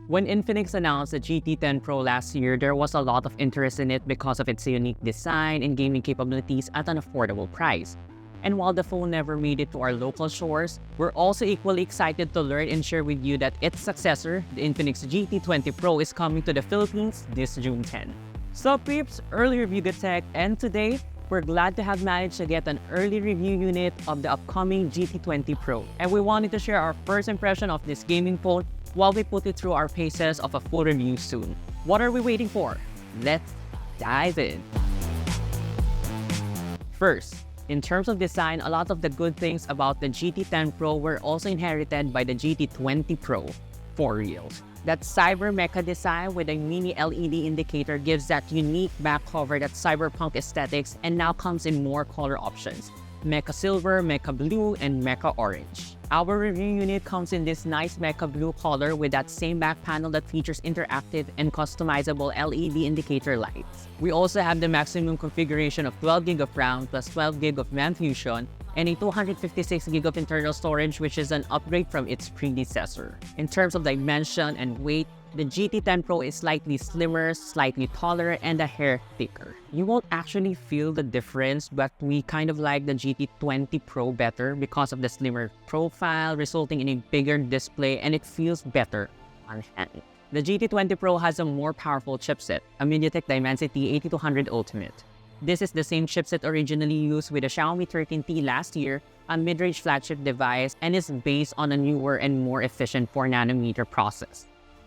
When Infinix announced the GT10 Pro last year, there was a lot of interest in it because of its unique design and gaming capabilities at an affordable price. And while the phone never made it to our local shores, we're also equally excited to learn and share with you that its successor, the Infinix GT20 Pro, is coming to the Philippines this June 10. So peeps, early review the tech, and today, we're glad to have managed to get an early review unit of the upcoming GT20 Pro. And we wanted to share our first impression of this gaming phone while we put it through our paces of a full review soon. What are we waiting for? Let's dive in. First, in terms of design, a lot of the good things about the GT10 Pro were also inherited by the GT20 Pro, for real. That cyber mecha design with a mini LED indicator gives that unique back cover, that cyberpunk aesthetics, and now comes in more color options: Mecha Silver, Mecha Blue, and Mecha Orange. Our review unit comes in this nice Mecha Blue color with that same back panel that features interactive and customizable LED indicator lights. We also have the maximum configuration of 12GB of RAM plus 12GB of RAM Fusion and a 256GB of internal storage, which is an upgrade from its predecessor. In terms of dimension and weight, the GT10 Pro is slightly slimmer, slightly taller, and a hair thicker. You won't actually feel the difference, but we kind of like the GT20 Pro better because of the slimmer profile, resulting in a bigger display, and it feels better on hand. The GT20 Pro has a more powerful chipset, a MediaTek Dimensity 8200 Ultimate. This is the same chipset originally used with the Xiaomi 13T last year, a mid-range flagship device, and is based on a newer and more efficient 4nm process.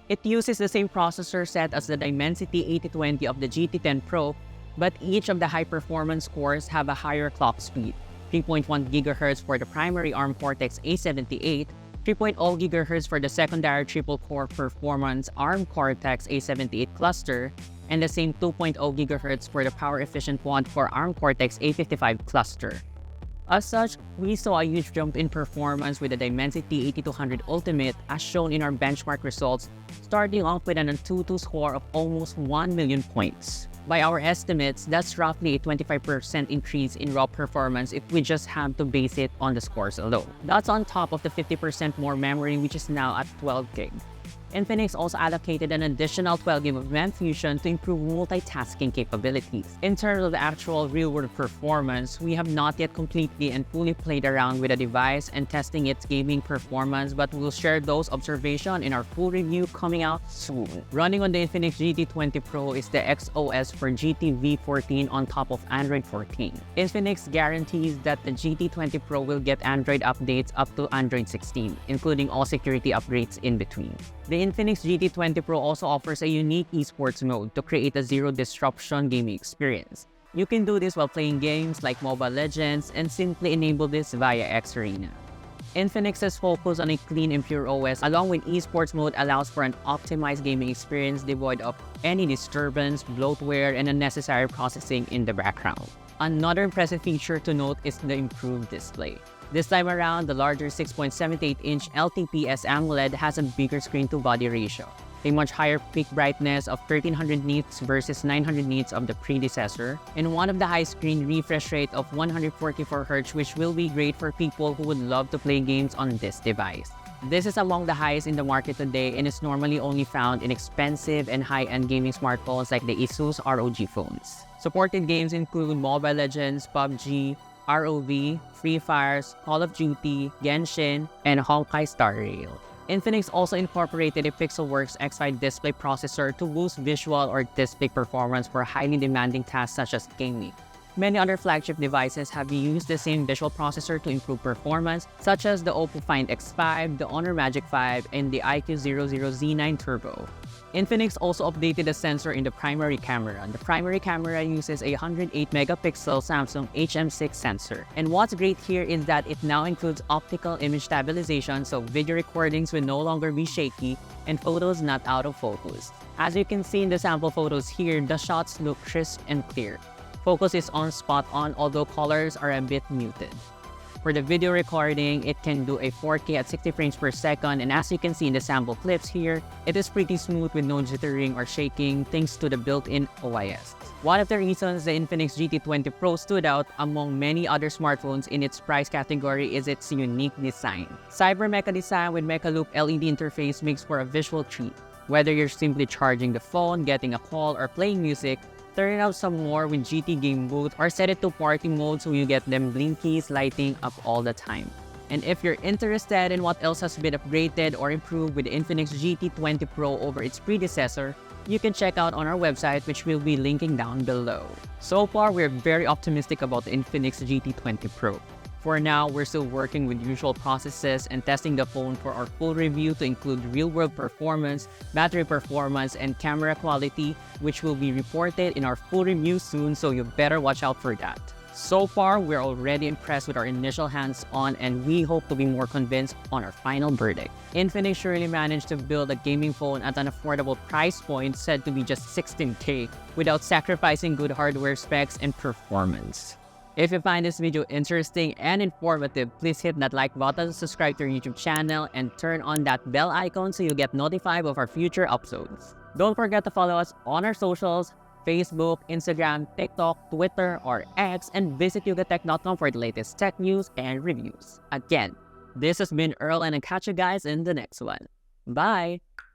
It uses the same processor set as the Dimensity 8020 of the GT10 Pro, but each of the high-performance cores have a higher clock speed: 3.1 GHz for the primary ARM Cortex A78, 3.0 GHz for the secondary triple-core performance ARM Cortex A78 cluster, and the same 2.0 GHz for the power-efficient quad-core ARM Cortex A55 cluster. As such, we saw a huge jump in performance with the Dimensity 8200 Ultimate, as shown in our benchmark results, starting off with an Antutu score of almost 1 million points. By our estimates, that's roughly a 25% increase in raw performance if we just have to base it on the scores alone. That's on top of the 50% more memory, which is now at 12GB. Infinix also allocated an additional 12GB of RAM Fusion to improve multitasking capabilities. In terms of the actual real-world performance, we have not yet completely and fully played around with the device and testing its gaming performance, but we'll share those observations in our full review coming out soon. Running on the Infinix GT20 Pro is the XOS for GT-V14 on top of Android 14. Infinix guarantees that the GT20 Pro will get Android updates up to Android 16, including all security upgrades in between. The Infinix GT20 Pro also offers a unique esports mode to create a zero-disruption gaming experience. You can do this while playing games like Mobile Legends and simply enable this via X-Arena. Infinix's focus on a clean and pure OS along with esports mode allows for an optimized gaming experience devoid of any disturbance, bloatware, and unnecessary processing in the background. Another impressive feature to note is the improved display. This time around, the larger 6.78-inch LTPS AMOLED has a bigger screen-to-body ratio, a much higher peak brightness of 1300 nits versus 900 nits of the predecessor, and one of the high screen refresh rate of 144Hz, which will be great for people who would love to play games on this device. This is among the highest in the market today and is normally only found in expensive and high-end gaming smartphones like the Asus ROG phones. Supported games include Mobile Legends, PUBG, ROV, Free Fire, Call of Duty, Genshin, and Honkai Star Rail. Infinix also incorporated a Pixelworks X5 display processor to boost visual or display performance for highly demanding tasks such as gaming. Many other flagship devices have used the same visual processor to improve performance, such as the Oppo Find X5, the Honor Magic 5, and the iQOO Z9 Turbo. Infinix also updated the sensor in the primary camera. The primary camera uses a 108-megapixel Samsung HM6 sensor. And what's great here is that it now includes optical image stabilization, so video recordings will no longer be shaky and photos not out of focus. As you can see in the sample photos here, the shots look crisp and clear. Focus is on spot on, although colors are a bit muted. For the video recording, it can do a 4K at 60 frames per second, and as you can see in the sample clips here, it is pretty smooth with no jittering or shaking thanks to the built-in OIS. One of the reasons the Infinix GT20 Pro stood out among many other smartphones in its price category is its unique design. Cyber Mecha design with Mecha Loop LED interface makes for a visual treat. Whether you're simply charging the phone, getting a call, or playing music, turn out some more with GT Game Booth or set it to party mode so you get them blinkies lighting up all the time. And if you're interested in what else has been upgraded or improved with the Infinix GT 20 Pro over its predecessor, you can check out on our website, which we'll be linking down below. So far, we're very optimistic about the Infinix GT 20 Pro. For now, we're still working with usual processes and testing the phone for our full review to include real-world performance, battery performance, and camera quality, which will be reported in our full review soon, so you better watch out for that. So far, we're already impressed with our initial hands-on, and we hope to be more convinced on our final verdict. Infinix surely managed to build a gaming phone at an affordable price point said to be just $16K without sacrificing good hardware specs and performance. If you find this video interesting and informative, please hit that like button, subscribe to our YouTube channel, and turn on that bell icon so you get notified of our future episodes. Don't forget to follow us on our socials, Facebook, Instagram, TikTok, Twitter, or X, and visit yugatech.com for the latest tech news and reviews. Again, this has been Earl, and I'll catch you guys in the next one. Bye!